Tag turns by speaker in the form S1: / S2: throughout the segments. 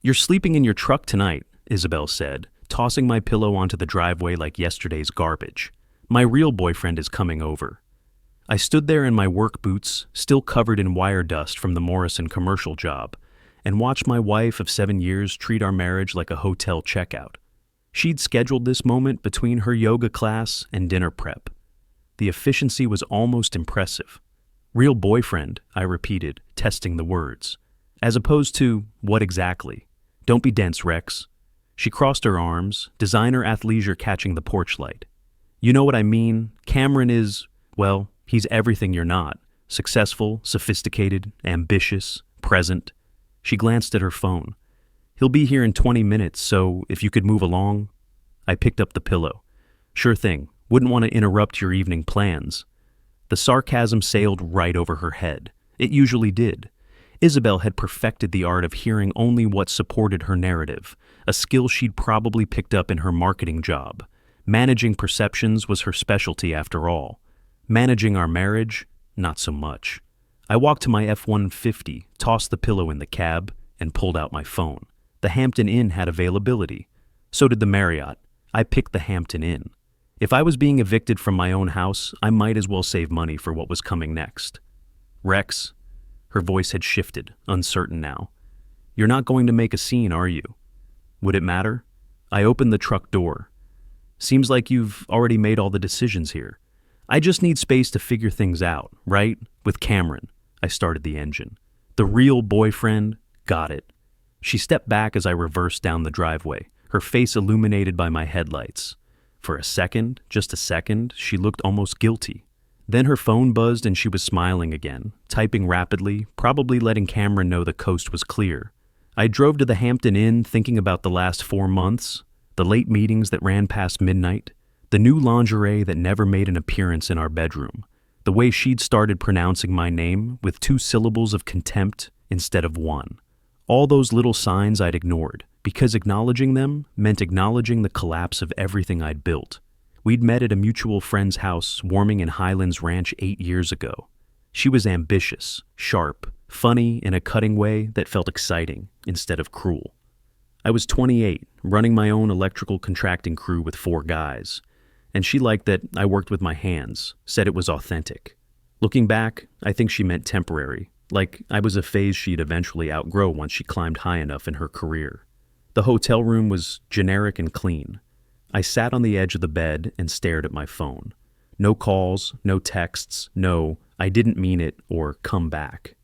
S1: You're sleeping in your truck tonight, Isabel said, tossing my pillow onto the driveway like yesterday's garbage. My real boyfriend is coming over. I stood there in my work boots, still covered in wire dust from the Morrison commercial job, and watched my wife of 7 years treat our marriage like a hotel checkout. She'd scheduled this moment between her yoga class and dinner prep. The efficiency was almost impressive. Real boyfriend, I repeated, testing the words. As opposed to, what exactly? Don't be dense, Rex. She crossed her arms, designer athleisure catching the porch light. You know what I mean? Cameron is, well, he's everything you're not. Successful, sophisticated, ambitious, present. She glanced at her phone. He'll be here in 20 minutes, so if you could move along. I picked up the pillow. Sure thing. Wouldn't want to interrupt your evening plans. The sarcasm sailed right over her head. It usually did. Isabel had perfected the art of hearing only what supported her narrative, a skill she'd probably picked up in her marketing job. Managing perceptions was her specialty after all. Managing our marriage, not so much. I walked to my F-150, tossed the pillow in the cab, and pulled out my phone. The Hampton Inn had availability. So did the Marriott. I picked the Hampton Inn. If I was being evicted from my own house, I might as well save money for what was coming next. Rex, her voice had shifted, uncertain now. You're not going to make a scene, are you? Would it matter? I opened the truck door. Seems like you've already made all the decisions here. I just need space to figure things out, right? With Cameron. I started the engine. The real boyfriend, got it. She stepped back as I reversed down the driveway, her face illuminated by my headlights. For a second, just a second, she looked almost guilty. Then her phone buzzed and she was smiling again, typing rapidly, probably letting Cameron know the coast was clear. I drove to the Hampton Inn thinking about the last 4 months, the late meetings that ran past midnight, the new lingerie that never made an appearance in our bedroom, the way she'd started pronouncing my name with 2 syllables of contempt instead of 1. All those little signs I'd ignored, because acknowledging them meant acknowledging the collapse of everything I'd built. We'd met at a mutual friend's house warming in Highlands Ranch 8 years ago. She was ambitious, sharp, funny in a cutting way that felt exciting instead of cruel. I was 28, running my own electrical contracting crew with 4 guys, and she liked that I worked with my hands, said it was authentic. Looking back, I think she meant temporary, like I was a phase she'd eventually outgrow once she climbed high enough in her career. The hotel room was generic and clean. I sat on the edge of the bed and stared at my phone. No calls, no texts, no, I didn't mean it, or come back.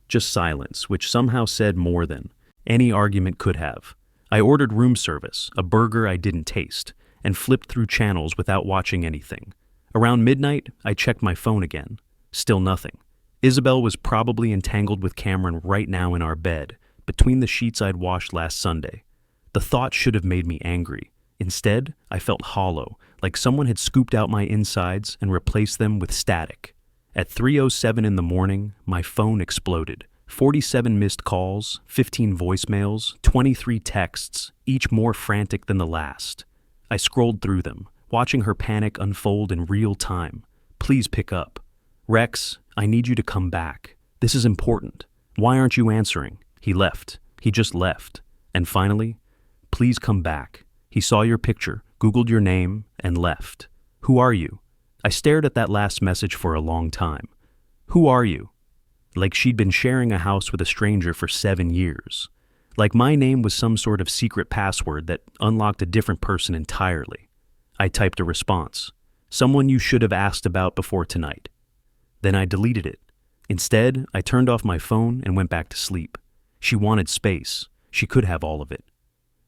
S1: Just silence, which somehow said more than any argument could have. I ordered room service, a burger I didn't taste, and flipped through channels without watching anything. Around midnight, I checked my phone again. Still nothing. Isabel was probably entangled with Cameron right now in our bed, between the sheets I'd washed last Sunday. The thought should have made me angry. Instead, I felt hollow, like someone had scooped out my insides and replaced them with static. At 3:07 in the morning, my phone exploded. 47 missed calls, 15 voicemails, 23 texts, each more frantic than the last. I scrolled through them, watching her panic unfold in real time. Please pick up. Rex, I need you to come back. This is important. Why aren't you answering? He left. He just left. And finally, please come back. He saw your picture, Googled your name, and left. Who are you? I stared at that last message for a long time. Who are you? Like she'd been sharing a house with a stranger for 7 years. Like my name was some sort of secret password that unlocked a different person entirely. I typed a response. Someone you should have asked about before tonight. Then I deleted it. Instead, I turned off my phone and went back to sleep. She wanted space. She could have all of it.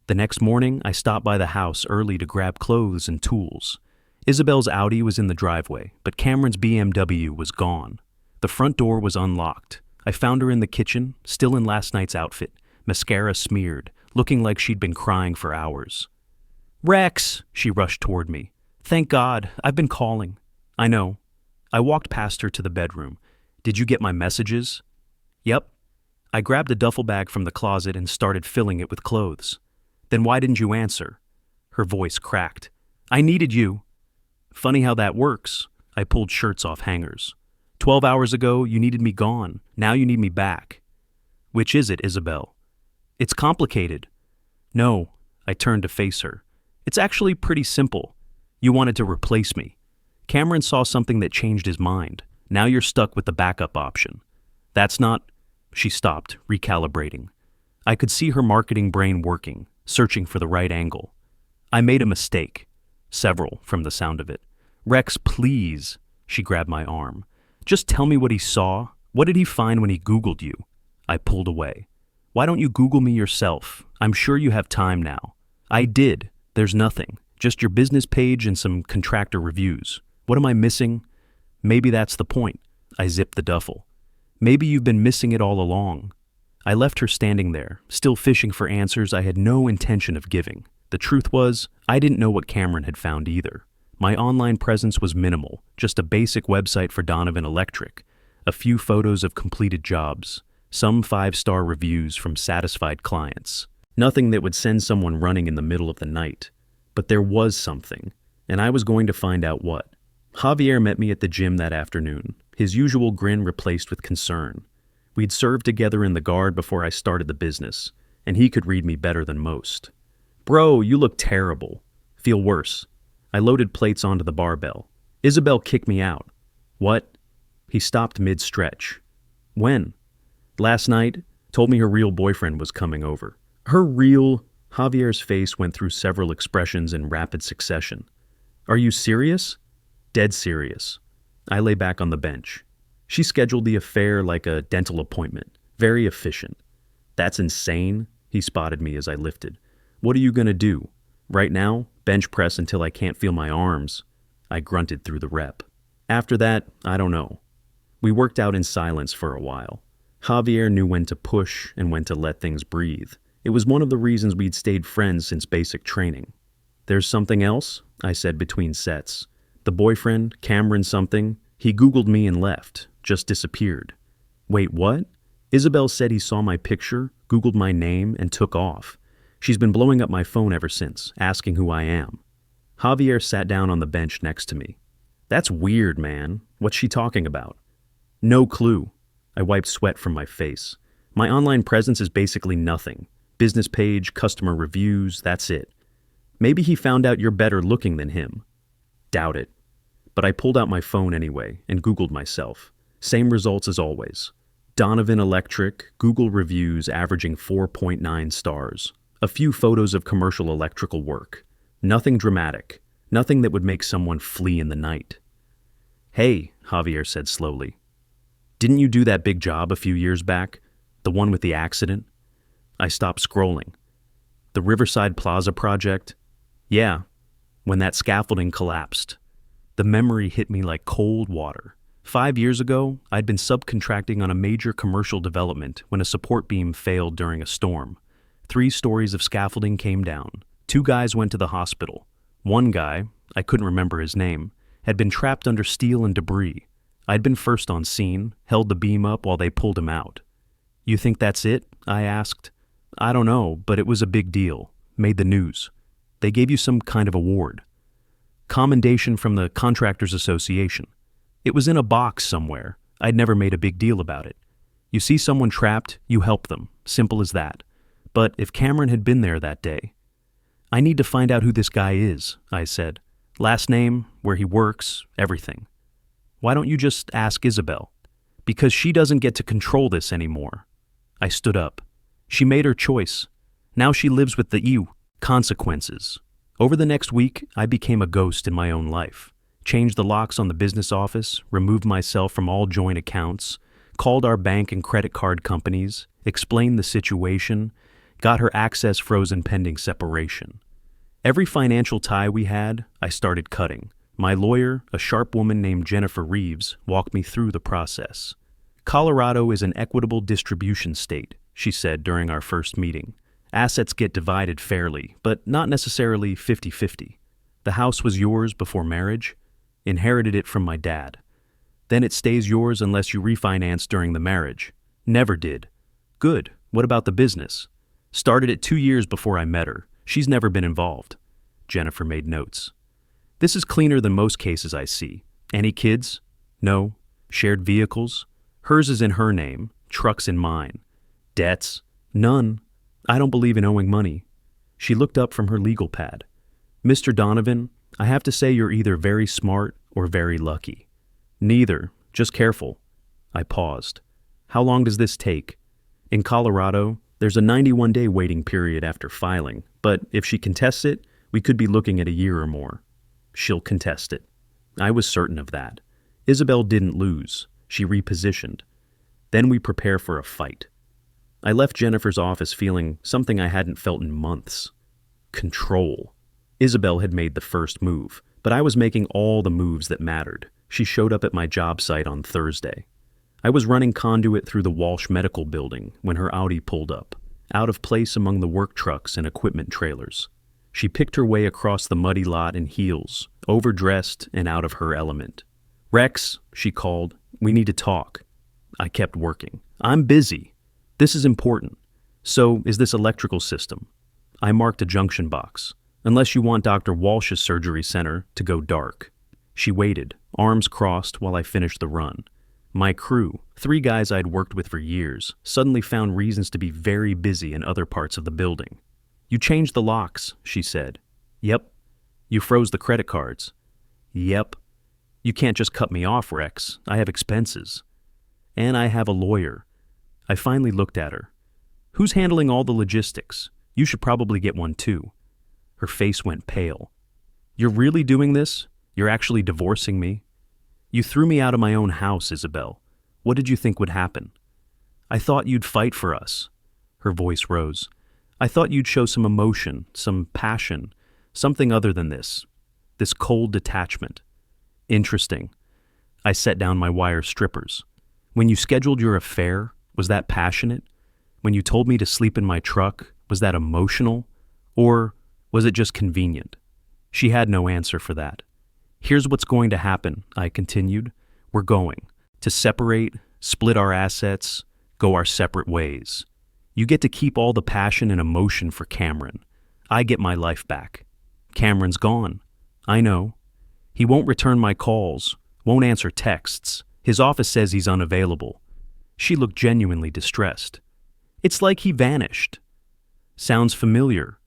S1: The next morning, I stopped by the house early to grab clothes and tools. Isabel's Audi was in the driveway, but Cameron's BMW was gone. The front door was unlocked. I found her in the kitchen, still in last night's outfit, mascara smeared, looking like she'd been crying for hours. Rex, she rushed toward me. Thank God, I've been calling. I know. I walked past her to the bedroom. Did you get my messages? Yep. I grabbed a duffel bag from the closet and started filling it with clothes. Then why didn't you answer? Her voice cracked. I needed you. Funny how that works. I pulled shirts off hangers. 12 hours ago, you needed me gone. Now you need me back. Which is it, Isabel? It's complicated. No, I turned to face her. It's actually pretty simple. You wanted to replace me. Cameron saw something that changed his mind. Now you're stuck with the backup option. That's not... She stopped, recalibrating. I could see her marketing brain working, searching for the right angle. I made a mistake. Several, from the sound of it. Rex, please. She grabbed my arm. Just tell me what he saw. What did he find when he Googled you? I pulled away. Why don't you Google me yourself? I'm sure you have time now. I did. There's nothing. Just your business page and some contractor reviews. What am I missing? Maybe that's the point. I zipped the duffel. Maybe you've been missing it all along. I left her standing there, still fishing for answers I had no intention of giving. The truth was, I didn't know what Cameron had found either. My online presence was minimal, just a basic website for Donovan Electric, a few photos of completed jobs, some 5-star reviews from satisfied clients. Nothing that would send someone running in the middle of the night. But there was something, and I was going to find out what. Javier met me at the gym that afternoon, his usual grin replaced with concern. We'd served together in the guard before I started the business, and he could read me better than most. Bro, you look terrible. Feel worse. I loaded plates onto the barbell. Isabel kicked me out. What? He stopped mid-stretch. When? Last night. Told me her real boyfriend was coming over. Her real... Javier's face went through several expressions in rapid succession. Are you serious? Dead serious. I lay back on the bench. She scheduled the affair like a dental appointment. Very efficient. That's insane, he spotted me as I lifted. What are you gonna do? Right now, bench press until I can't feel my arms. I grunted through the rep. After that, I don't know. We worked out in silence for a while. Javier knew when to push and when to let things breathe. It was one of the reasons we'd stayed friends since basic training. There's something else? I said between sets. The boyfriend, Cameron something, he Googled me and left, just disappeared. Wait, what? Isabel said he saw my picture, Googled my name, and took off. She's been blowing up my phone ever since, asking who I am. Javier sat down on the bench next to me. That's weird, man. What's she talking about? No clue. I wiped sweat from my face. My online presence is basically nothing. Business page, customer reviews, that's it. Maybe he found out you're better looking than him. Doubt it. But I pulled out my phone anyway and Googled myself. Same results as always. Donovan Electric, Google reviews averaging 4.9 stars. A few photos of commercial electrical work. Nothing dramatic. Nothing that would make someone flee in the night. Hey, Javier said slowly. Didn't you do that big job a few years back? The one with the accident? I stopped scrolling. The Riverside Plaza project? Yeah, when that scaffolding collapsed. The memory hit me like cold water. 5 years ago, I'd been subcontracting on a major commercial development when a support beam failed during a storm. 3 stories of scaffolding came down. 2 guys went to the hospital. One guy, I couldn't remember his name, had been trapped under steel and debris. I'd been first on scene, held the beam up while they pulled him out. You think that's it? I asked. I don't know, but it was a big deal. Made the news. They gave you some kind of award. Commendation from the Contractors Association. It was in a box somewhere. I'd never made a big deal about it. You see someone trapped, you help them. Simple as that. But if Cameron had been there that day... I need to find out who this guy is, I said. Last name, where he works, everything. Why don't you just ask Isabel? Because she doesn't get to control this anymore. I stood up. She made her choice. Now she lives with the consequences. Over the next week, I became a ghost in my own life. Changed the locks on the business office, removed myself from all joint accounts, called our bank and credit card companies, explained the situation, got her access frozen pending separation. Every financial tie we had, I started cutting. My lawyer, a sharp woman named Jennifer Reeves, walked me through the process. Colorado is an equitable distribution state, she said during our first meeting. Assets get divided fairly, but not necessarily 50-50. The house was yours before marriage. Inherited it from my dad. Then it stays yours unless you refinance during the marriage. Never did. Good. What about the business? Started it 2 years before I met her. She's never been involved. Jennifer made notes. This is cleaner than most cases I see. Any kids? No. Shared vehicles? Hers is in her name. Truck's in mine. Debts? None. I don't believe in owing money. She looked up from her legal pad. Mr. Donovan, I have to say you're either very smart or very lucky. Neither. Just careful. I paused. How long does this take? In Colorado, there's a 91-day waiting period after filing, but if she contests it, we could be looking at a year or more. She'll contest it. I was certain of that. Isabel didn't lose. She repositioned. Then we prepare for a fight. I left Jennifer's office feeling something I hadn't felt in months. Control. Isabel had made the first move, but I was making all the moves that mattered. She showed up at my job site on Thursday. I was running conduit through the Walsh Medical Building when her Audi pulled up, out of place among the work trucks and equipment trailers. She picked her way across the muddy lot in heels, overdressed and out of her element. "Rex," she called, "we need to talk." I kept working. "I'm busy. This is important. So is this electrical system." I marked a junction box. "Unless you want Dr. Walsh's surgery center to go dark." She waited, arms crossed, while I finished the run. My crew, 3 guys I'd worked with for years, suddenly found reasons to be very busy in other parts of the building. "You changed the locks," she said. "Yep." "You froze the credit cards." "Yep." "You can't just cut me off, Rex. I have expenses. And I have a lawyer." I finally looked at her. "Who's handling all the logistics? You should probably get one too." Her face went pale. "You're really doing this? You're actually divorcing me?" "You threw me out of my own house, Isabel. What did you think would happen?" "I thought you'd fight for us." Her voice rose. "I thought you'd show some emotion, some passion, something other than this cold detachment." "Interesting." I set down my wire strippers. "When you scheduled your affair, was that passionate? When you told me to sleep in my truck, was that emotional? Or was it just convenient?" She had no answer for that. "Here's what's going to happen," I continued. "We're going to separate, split our assets, go our separate ways. You get to keep all the passion and emotion for Cameron. I get my life back. Cameron's gone. I know. He won't return my calls, won't answer texts. His office says he's unavailable." She looked genuinely distressed. "It's like he vanished." "Sounds familiar."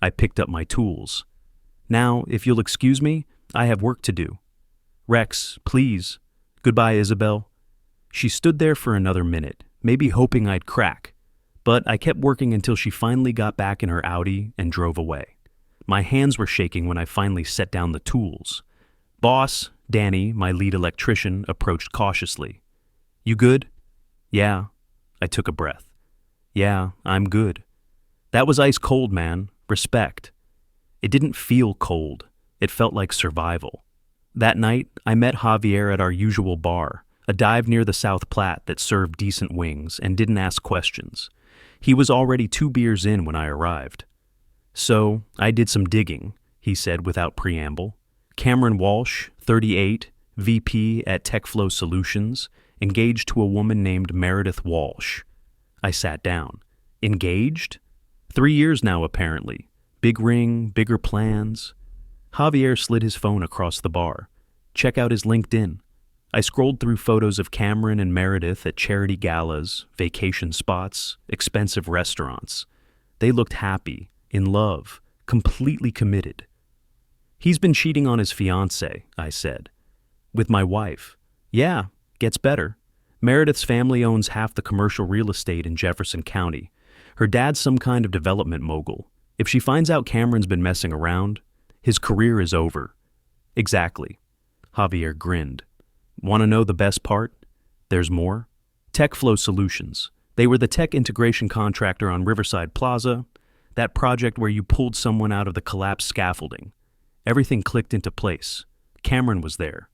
S1: I picked up my tools. "Now, if you'll excuse me, I have work to do." "Rex, please. Goodbye, Isabel." She stood there for another minute, maybe hoping I'd crack, but I kept working until she finally got back in her Audi and drove away. My hands were shaking when I finally set down the tools. "Boss," Danny, my lead electrician, approached cautiously. "You good?" "Yeah." I took a breath. "Yeah, I'm good." "That was ice cold, man. Respect." It didn't feel cold. It felt like survival. That night, I met Javier at our usual bar, a dive near the South Platte that served decent wings and didn't ask questions. He was already 2 beers in when I arrived. "So, I did some digging," he said without preamble. "Cameron Walsh, 38, VP at TechFlow Solutions, engaged to a woman named Meredith Walsh." I sat down. "Engaged?" 3 years now, apparently. Big ring, bigger plans. Javier slid his phone across the bar. "Check out his LinkedIn." I scrolled through photos of Cameron and Meredith at charity galas, vacation spots, expensive restaurants. They looked happy, in love, completely committed. "He's been cheating on his fiancée," I said. "With my wife." "Yeah, gets better. Meredith's family owns half the commercial real estate in Jefferson County. Her dad's some kind of development mogul. If she finds out Cameron's been messing around, his career is over." "Exactly." Javier grinned. "Want to know the best part? There's more. TechFlow Solutions. They were the tech integration contractor on Riverside Plaza, that project where you pulled someone out of the collapsed scaffolding. Everything clicked into place. Cameron was there.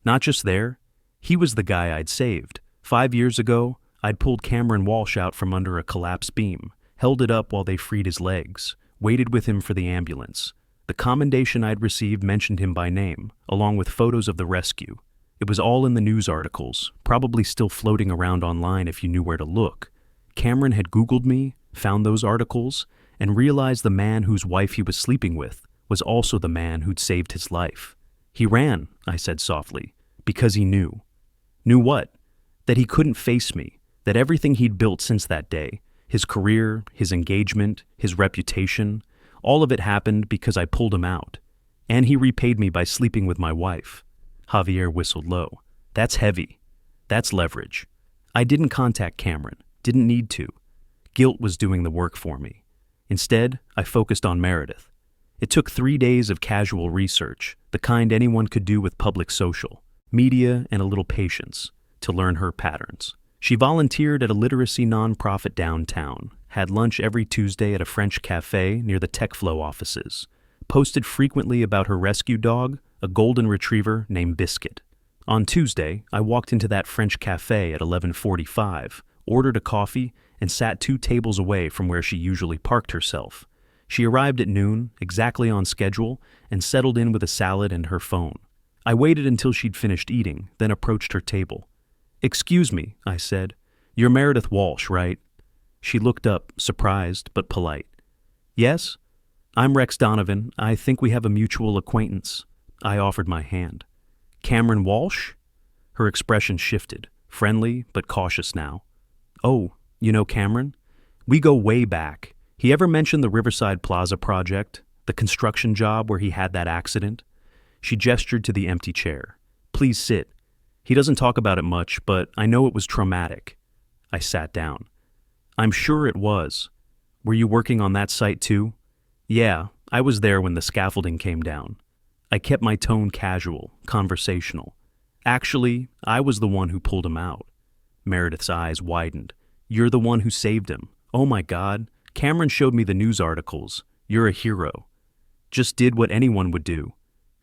S1: Not just there, he was the guy I'd saved. 5 years ago, I'd pulled Cameron Walsh out from under a collapsed beam, held it up while they freed his legs, waited with him for the ambulance. The commendation I'd received mentioned him by name, along with photos of the rescue. It was all in the news articles, probably still floating around online if you knew where to look. Cameron had Googled me, found those articles, and realized the man whose wife he was sleeping with was also the man who'd saved his life. "He ran," I said softly, "because he knew." "Knew what?" "That he couldn't face me, that everything he'd built since that day, His career, his engagement, his reputation, all of it happened because I pulled him out. And he repaid me by sleeping with my wife. Javier whistled low. That's heavy. That's leverage. I didn't contact Cameron. Didn't need to. Guilt was doing the work for me. Instead, I focused on Meredith. It took 3 days of casual research, the kind anyone could do with public social, media, and a little patience, to learn her patterns. She volunteered at a literacy nonprofit downtown, had lunch every Tuesday at a French cafe near the TechFlow offices, posted frequently about her rescue dog, a golden retriever named Biscuit. On Tuesday, I walked into that French cafe at 11:45, ordered a coffee, and sat 2 tables away from where she usually parked herself. She arrived at noon, exactly on schedule, and settled in with a salad and her phone. I waited until she'd finished eating, then approached her table. "Excuse me," I said. "You're Meredith Walsh, right?" She looked up, surprised but polite. "Yes? I'm Rex Donovan. I think we have a mutual acquaintance." I offered my hand. "Cameron Walsh?" Her expression shifted, friendly but cautious now. "Oh, you know Cameron? We go way back. He ever mention the Riverside Plaza project, the construction job where he had that accident?" She gestured to the empty chair. "Please sit. He doesn't talk about it much, but I know it was traumatic." I sat down. "I'm sure it was. Were you working on that site too?" "Yeah, I was there when the scaffolding came down." I kept my tone casual, conversational. "Actually, I was the one who pulled him out." Meredith's eyes widened. "You're the one who saved him. Oh my God. Cameron showed me the news articles. You're a hero." "Just did what anyone would do."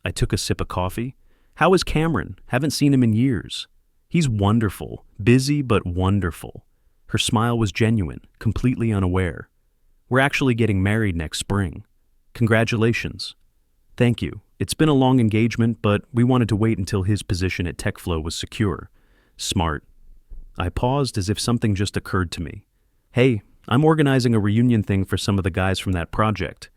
S1: I took a sip of coffee. "How is Cameron? Haven't seen him in years." "He's wonderful. Busy, but wonderful." Her smile was genuine, completely unaware. "We're actually getting married next spring." "Congratulations." "Thank you. It's been a long engagement, but we wanted to wait until his position at TechFlow was secure." "Smart." I paused as if something just occurred to me. "Hey, I'm organizing a reunion thing for some of the guys from that project.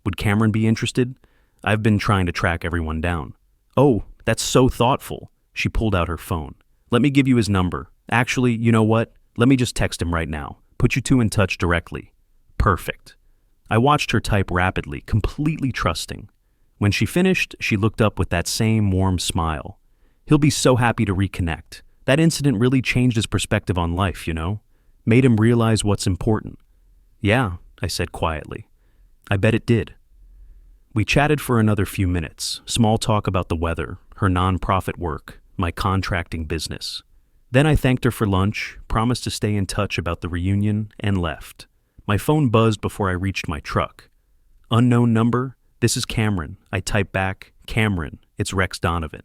S1: Would Cameron be interested? I've been trying to track everyone down." "Oh, that's so thoughtful." She pulled out her phone. "Let me give you his number. Actually, you know what? Let me just text him right now. Put you two in touch directly." "Perfect." I watched her type rapidly, completely trusting. When she finished, she looked up with that same warm smile. "He'll be so happy to reconnect. That incident really changed his perspective on life, you know? Made him realize what's important." "Yeah," I said quietly. "I bet it did." We chatted for another few minutes, small talk about the weather, her nonprofit work, my contracting business. Then I thanked her for lunch, promised to stay in touch about the reunion, and left. My phone buzzed before I reached my truck. "Unknown number? This is Cameron." I typed back, "Cameron, it's Rex Donovan."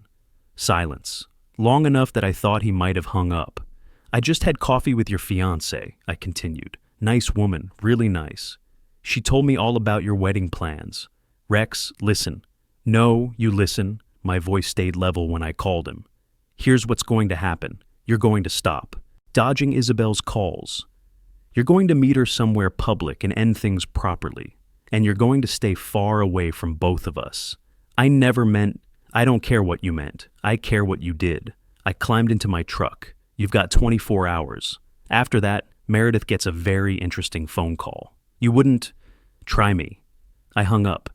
S1: Silence. Long enough that I thought he might have hung up. "I just had coffee with your fiancée," I continued. "Nice woman, really nice. She told me all about your wedding plans. Rex, listen." "No, you listen." My voice stayed level when I called him. "Here's what's going to happen. You're going to stop dodging Isabel's calls. You're going to meet her somewhere public and end things properly. And you're going to stay far away from both of us. I never meant, I don't care what you meant. I care what you did." I climbed into my truck. "You've got 24 hours. After that, Meredith gets a very interesting phone call. You wouldn't try me." I hung up.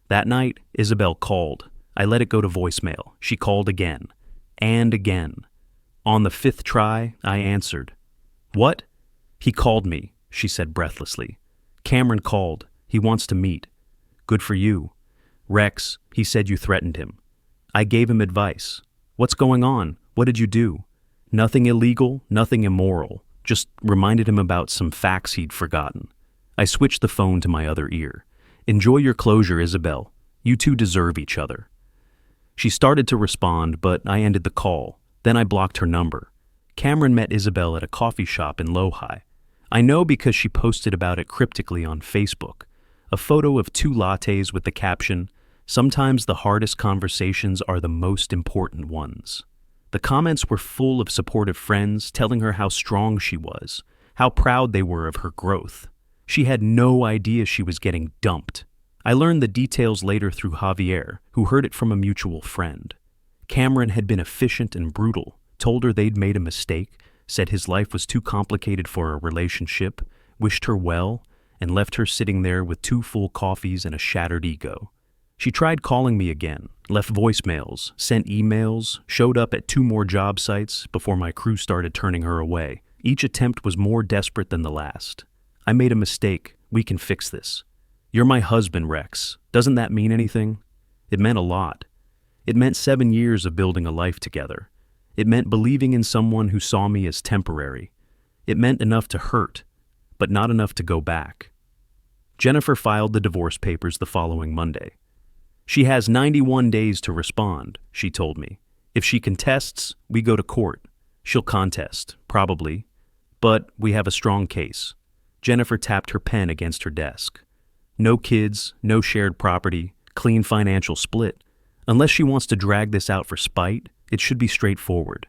S1: That night, Isabel called. I let it go to voicemail. She called again. And again. On the 5th try, I answered. "What?" "He called me," she said breathlessly. "Cameron called. He wants to meet." "Good for you." "Rex, he said you threatened him." I gave him advice. "What's going on? What did you do?" "Nothing illegal, nothing immoral. Just reminded him about some facts he'd forgotten." I switched the phone to my other ear. "Enjoy your closure, Isabel. You two deserve each other." She started to respond, but I ended the call. Then I blocked her number. Cameron met Isabel at a coffee shop in Lohi. I know because she posted about it cryptically on Facebook. A photo of 2 lattes with the caption, "Sometimes the hardest conversations are the most important ones." The comments were full of supportive friends telling her how strong she was, how proud they were of her growth. She had no idea she was getting dumped. I learned the details later through Javier, who heard it from a mutual friend. Cameron had been efficient and brutal, told her they'd made a mistake, said his life was too complicated for a relationship, wished her well, and left her sitting there with 2 full coffees and a shattered ego. She tried calling me again, left voicemails, sent emails, showed up at 2 more job sites before my crew started turning her away. Each attempt was more desperate than the last. I made a mistake. We can fix this. You're my husband, Rex. Doesn't that mean anything? It meant a lot. It meant 7 years of building a life together. It meant believing in someone who saw me as temporary. It meant enough to hurt, but not enough to go back. Jennifer filed the divorce papers the following Monday. She has 91 days to respond, she told me. If she contests, we go to court. She'll contest, probably. But we have a strong case. Jennifer tapped her pen against her desk. No kids, no shared property, clean financial split. Unless she wants to drag this out for spite, it should be straightforward.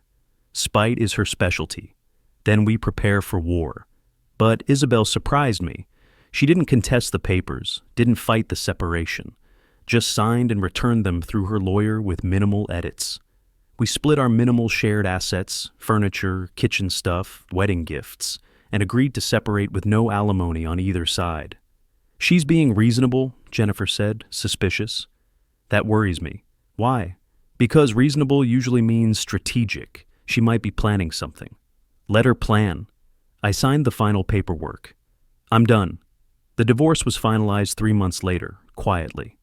S1: Spite is her specialty. Then we prepare for war. But Isabel surprised me. She didn't contest the papers, didn't fight the separation. Just signed and returned them through her lawyer with minimal edits. We split our minimal shared assets, furniture, kitchen stuff, wedding gifts, and agreed to separate with no alimony on either side. She's being reasonable, Jennifer said, suspicious. That worries me. Why? Because reasonable usually means strategic. She might be planning something. Let her plan. I signed the final paperwork. I'm done. The divorce was finalized 3 months later, quietly.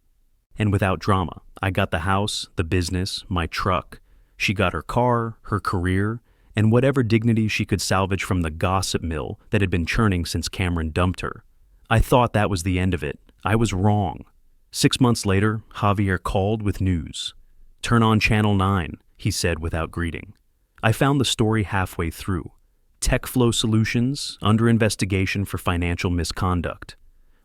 S1: And without drama. I got the house, the business, my truck. She got her car, her career, and whatever dignity she could salvage from the gossip mill that had been churning since Cameron dumped her. I thought that was the end of it. I was wrong. 6 months later, Javier called with news. Turn on Channel 9, he said without greeting. I found the story halfway through. TechFlow Solutions, under investigation for financial misconduct.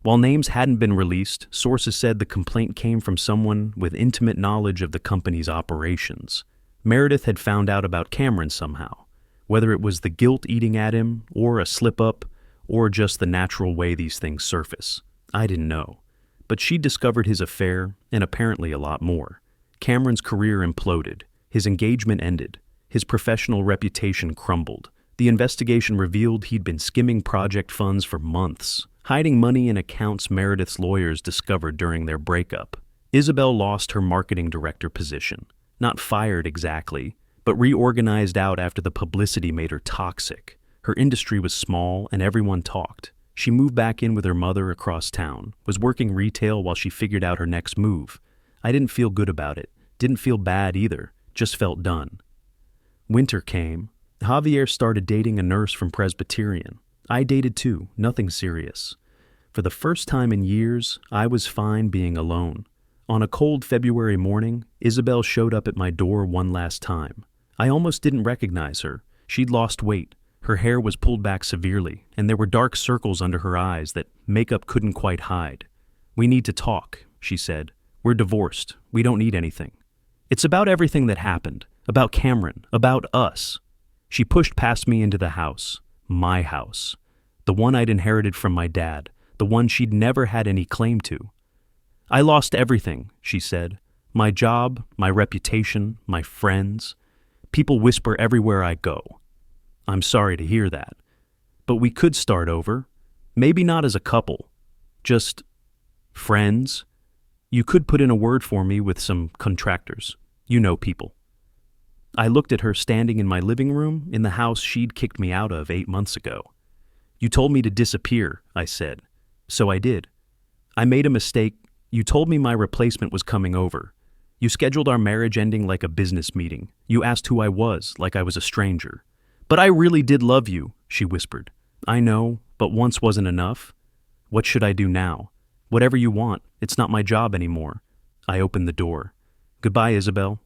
S1: While names hadn't been released, sources said the complaint came from someone with intimate knowledge of the company's operations. Meredith had found out about Cameron somehow, whether it was the guilt eating at him, or a slip-up, or just the natural way these things surface. I didn't know. But she discovered his affair, and apparently a lot more. Cameron's career imploded. His engagement ended. His professional reputation crumbled. The investigation revealed he'd been skimming project funds for months, hiding money in accounts Meredith's lawyers discovered during their breakup. Isabel lost her marketing director position. Not fired exactly, but reorganized out after the publicity made her toxic. Her industry was small and everyone talked. She moved back in with her mother across town, was working retail while she figured out her next move. I didn't feel good about it. Didn't feel bad either. Just felt done. Winter came. Javier started dating a nurse from Presbyterian. I dated too, nothing serious. For the first time in years, I was fine being alone. On a cold February morning, Isabel showed up at my door one last time. I almost didn't recognize her. She'd lost weight. Her hair was pulled back severely, and there were dark circles under her eyes that makeup couldn't quite hide. We need to talk, she said. We're divorced. We don't need anything. It's about everything that happened. About Cameron. About us. She pushed past me into the house. My house. The one I'd inherited from my dad. The one she'd never had any claim to. I lost everything, she said. My job, my reputation, my friends. People whisper everywhere I go. I'm sorry to hear that. But we could start over. Maybe not as a couple. Just friends. You could put in a word for me with some contractors. You know people. I looked at her standing in my living room in the house she'd kicked me out of 8 months ago. You told me to disappear, I said. So I did. I made a mistake. You told me my replacement was coming over. You scheduled our marriage ending like a business meeting. You asked who I was, like I was a stranger. But I really did love you, she whispered. I know, but once wasn't enough. What should I do now? Whatever you want. It's not my job anymore. I opened the door. Goodbye, Isabel.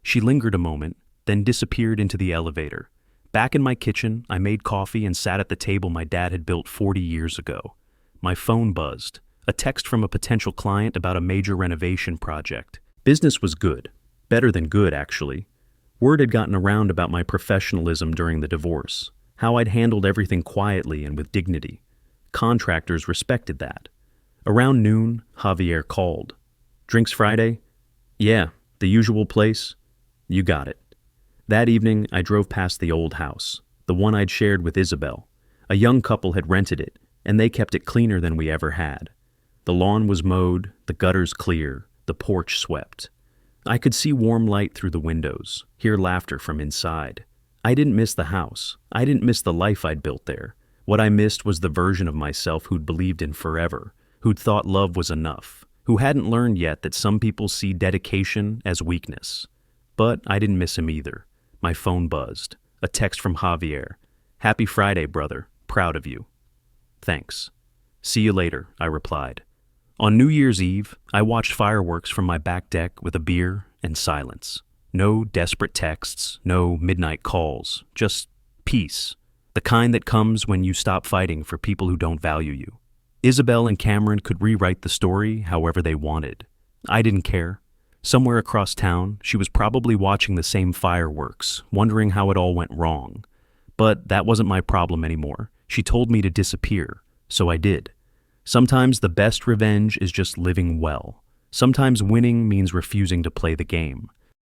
S1: She lingered a moment, then disappeared into the elevator. Back in my kitchen, I made coffee and sat at the table my dad had built 40 years ago. My phone buzzed. A text from a potential client about a major renovation project. Business was good. Better than good, actually. Word had gotten around about my professionalism during the divorce, how I'd handled everything quietly and with dignity. Contractors respected that. Around noon, Javier called. Drinks Friday? Yeah, the usual place. You got it. That evening, I drove past the old house, the one I'd shared with Isabel. A young couple had rented it, and they kept it cleaner than we ever had. The lawn was mowed, the gutters clear, the porch swept. I could see warm light through the windows, hear laughter from inside. I didn't miss the house. I didn't miss the life I'd built there. What I missed was the version of myself who'd believed in forever, who'd thought love was enough, who hadn't learned yet that some people see dedication as weakness. But I didn't miss him either. My phone buzzed. A text from Javier. "Happy Friday, brother. Proud of you." "Thanks." "See you later," I replied. On New Year's Eve, I watched fireworks from my back deck with a beer and silence. No desperate texts, no midnight calls, just peace. The kind that comes when you stop fighting for people who don't value you. Isabel and Cameron could rewrite the story however they wanted. I didn't care. Somewhere across town, she was probably watching the same fireworks, wondering how it all went wrong. But that wasn't my problem anymore. She told me to disappear, so I did. Sometimes the best revenge is just living well. Sometimes winning means refusing to play the game.